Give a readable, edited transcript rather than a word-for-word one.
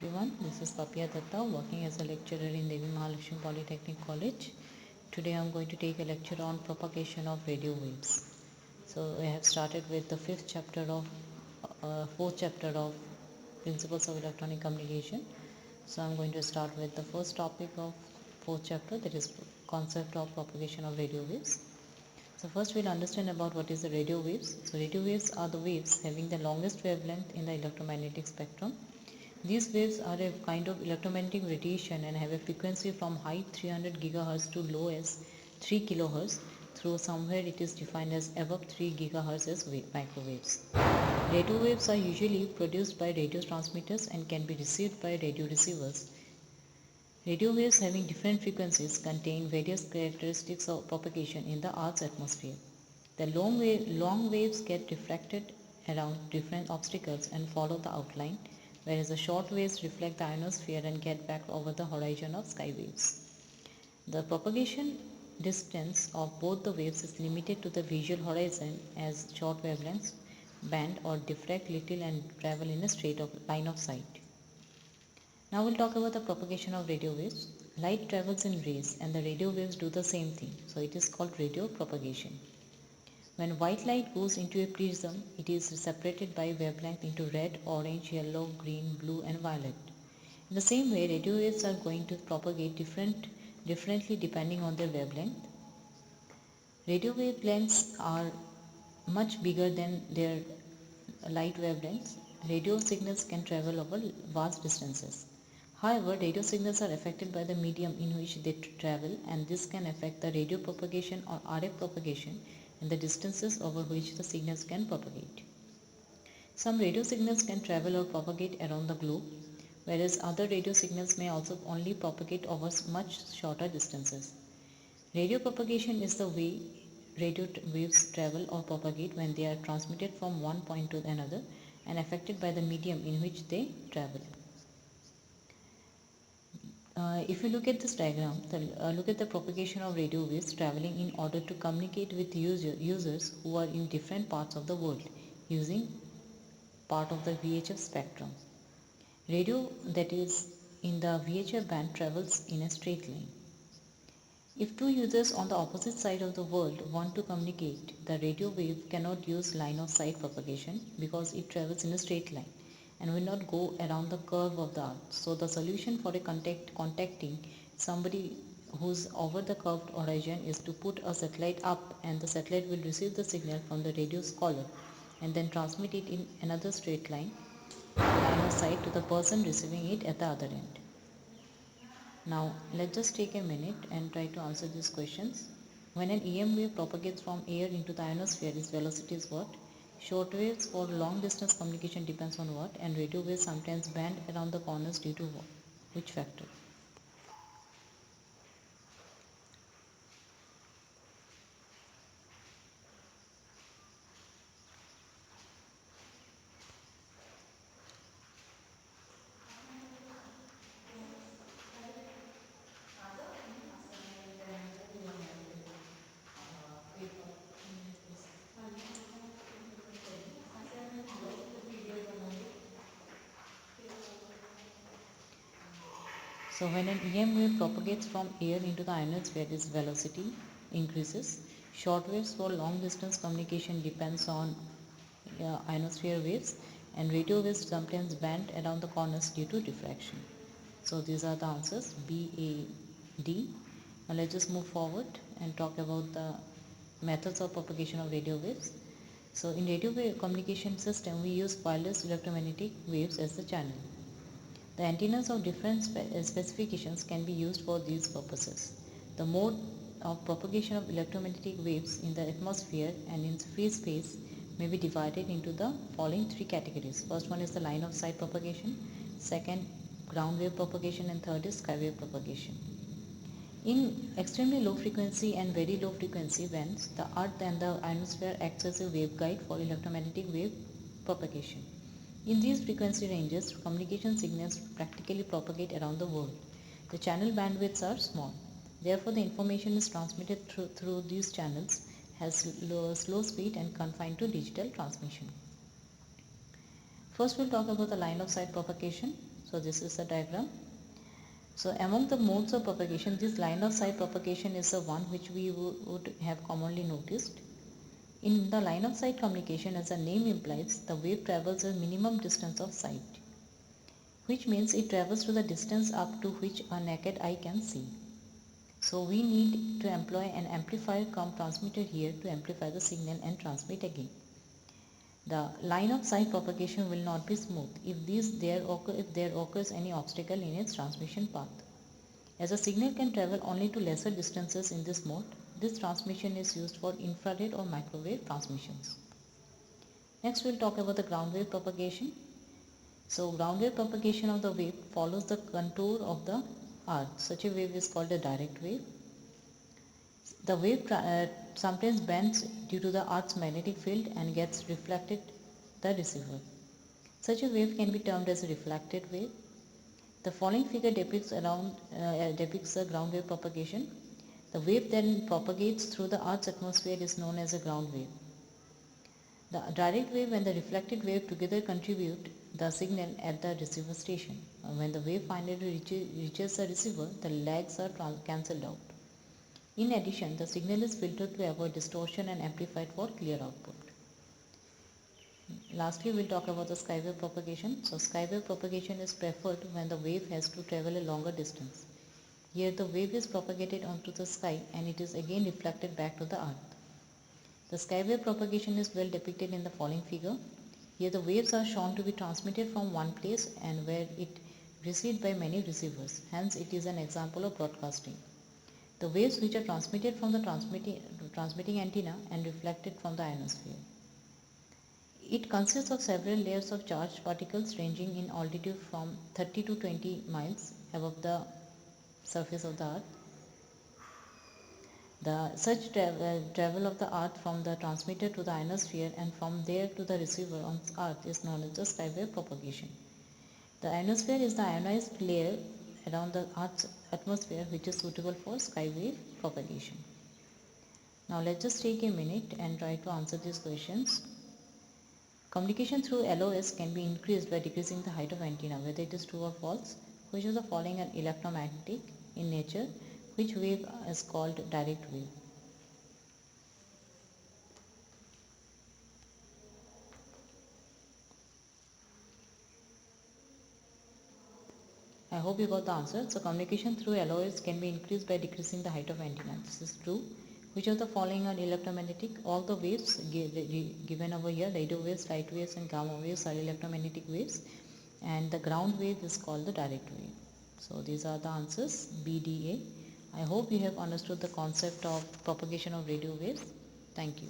Everyone, this is Papya Datta working as a lecturer in Devi Mahalakshmi Polytechnic College. Today I am going to take a lecture on propagation of radio waves. So I have started with the fourth chapter of Principles of Electronic Communication. So I am going to start with the first topic of fourth chapter, that is concept of propagation of radio waves. So first we'll understand about what is the radio waves. So radio waves are the waves having the longest wavelength in the electromagnetic spectrum. These waves are a kind of electromagnetic radiation and have a frequency from high 300 GHz to low as 3 kHz, through somewhere it is defined as above 3 GHz as microwaves. Radio waves are usually produced by radio transmitters and can be received by radio receivers. Radio waves having different frequencies contain various characteristics of propagation in the Earth's atmosphere. The long waves get refracted around different obstacles and follow the outline, whereas the short waves reflect the ionosphere and get back over the horizon of sky waves. The propagation distance of both the waves is limited to the visual horizon, as short wavelengths bend or diffract little and travel in a straight line of sight. Now we'll talk about the propagation of radio waves. Light travels in rays and the radio waves do the same thing, so it is called radio propagation. When white light goes into a prism, it is separated by wavelength into red, orange, yellow, green, blue and violet. In the same way, radio waves are going to propagate differently depending on their wavelength. Radio wavelengths are much bigger than their light wavelengths. Radio signals can travel over vast distances. However, radio signals are affected by the medium in which they travel, and this can affect the radio propagation or RF propagation and the distances over which the signals can propagate. Some radio signals can travel or propagate around the globe, whereas other radio signals may also only propagate over much shorter distances. Radio propagation is the way radio waves travel or propagate when they are transmitted from one point to another and affected by the medium in which they travel. If you look at this diagram, look at the propagation of radio waves traveling in order to communicate with users who are in different parts of the world using part of the VHF spectrum. Radio that is in the VHF band travels in a straight line. If two users on the opposite side of the world want to communicate, the radio wave cannot use line of sight propagation because it travels in a straight line and will not go around the curve of the earth. So the solution for contacting somebody who's over the curved horizon is to put a satellite up, and the satellite will receive the signal from the radio's caller and then transmit it in another straight line of sight to the person receiving it at the other end. Now let's just take a minute and try to answer these questions. When an EM wave propagates from air into the ionosphere, its velocity is what? Short waves for long distance communication depends on what? And radio waves sometimes bend around the corners due to what? Which factor? So when an EM wave propagates from air into the ionosphere, its velocity increases. Short waves for long distance communication depends on ionosphere waves, and radio waves sometimes bend around the corners due to diffraction. So these are the answers B, A, D. Now let's just move forward and talk about the methods of propagation of radio waves. So in radio wave communication system, we use wireless electromagnetic waves as the channel. The antennas of different specifications can be used for these purposes. The mode of propagation of electromagnetic waves in the atmosphere and in free space may be divided into the following three categories. First one is the line of sight propagation, second ground wave propagation, and third is sky wave propagation. In extremely low frequency and very low frequency bands, the earth and the ionosphere acts as a waveguide for electromagnetic wave propagation. In these frequency ranges, communication signals practically propagate around the world. The channel bandwidths are small. Therefore, the information is transmitted through these channels, has slow speed and confined to digital transmission. First, we'll talk about the line of sight propagation. So So this is the diagram. So among the modes of propagation, this line of sight propagation is the one which we would have commonly noticed. In the line of sight communication, as the name implies, the wave travels a minimum distance of sight, which means it travels to the distance up to which a naked eye can see. So we need to employ an amplifier cum transmitter here to amplify the signal and transmit again. The line of sight propagation will not be smooth if there occurs any obstacle in its transmission path. As a signal can travel only to lesser distances in this mode, this transmission is used for infrared or microwave transmissions. Next we'll talk about the ground wave propagation. So ground wave propagation of the wave follows the contour of the earth. Such a wave is called a direct wave. The wave sometimes bends due to the earth's magnetic field and gets reflected the receiver. Such a wave can be termed as a reflected wave. The following figure depicts the ground wave propagation. The wave then propagates through the earth's atmosphere is known as a ground wave. The direct wave and the reflected wave together contribute the signal at the receiver station. When the wave finally reaches the receiver, the lags are cancelled out. In addition, the signal is filtered to avoid distortion and amplified for clear output. Lastly, we'll talk about the skywave propagation. So skywave propagation is preferred when the wave has to travel a longer distance. Here the wave is propagated onto the sky and it is again reflected back to the earth. The skywave propagation is well depicted in the following figure. Here the waves are shown to be transmitted from one place and where it received by many receivers. Hence it is an example of broadcasting. The waves which are transmitted from the transmitting antenna and reflected from the ionosphere. It consists of several layers of charged particles ranging in altitude from 30 to 20 miles above the surface of the earth. Such travel of the earth from the transmitter to the ionosphere and from there to the receiver on earth is known as the skywave propagation. The ionosphere is the ionized layer around the earth's atmosphere which is suitable for skywave propagation. Now let's just take a minute and try to answer these questions. Communication through LOS can be increased by decreasing the height of antenna. Whether it is true or false? Which of the following are electromagnetic in nature? Which wave is called direct wave? I hope you got the answer. So communication through LOS can be increased by decreasing the height of antenna. This is true. Which of the following are electromagnetic? All the waves given over here, radio waves, light waves and gamma waves are electromagnetic waves, and the ground wave is called the direct wave. So these are the answers, B, D, A. I hope you have understood the concept of propagation of radio waves. Thank you.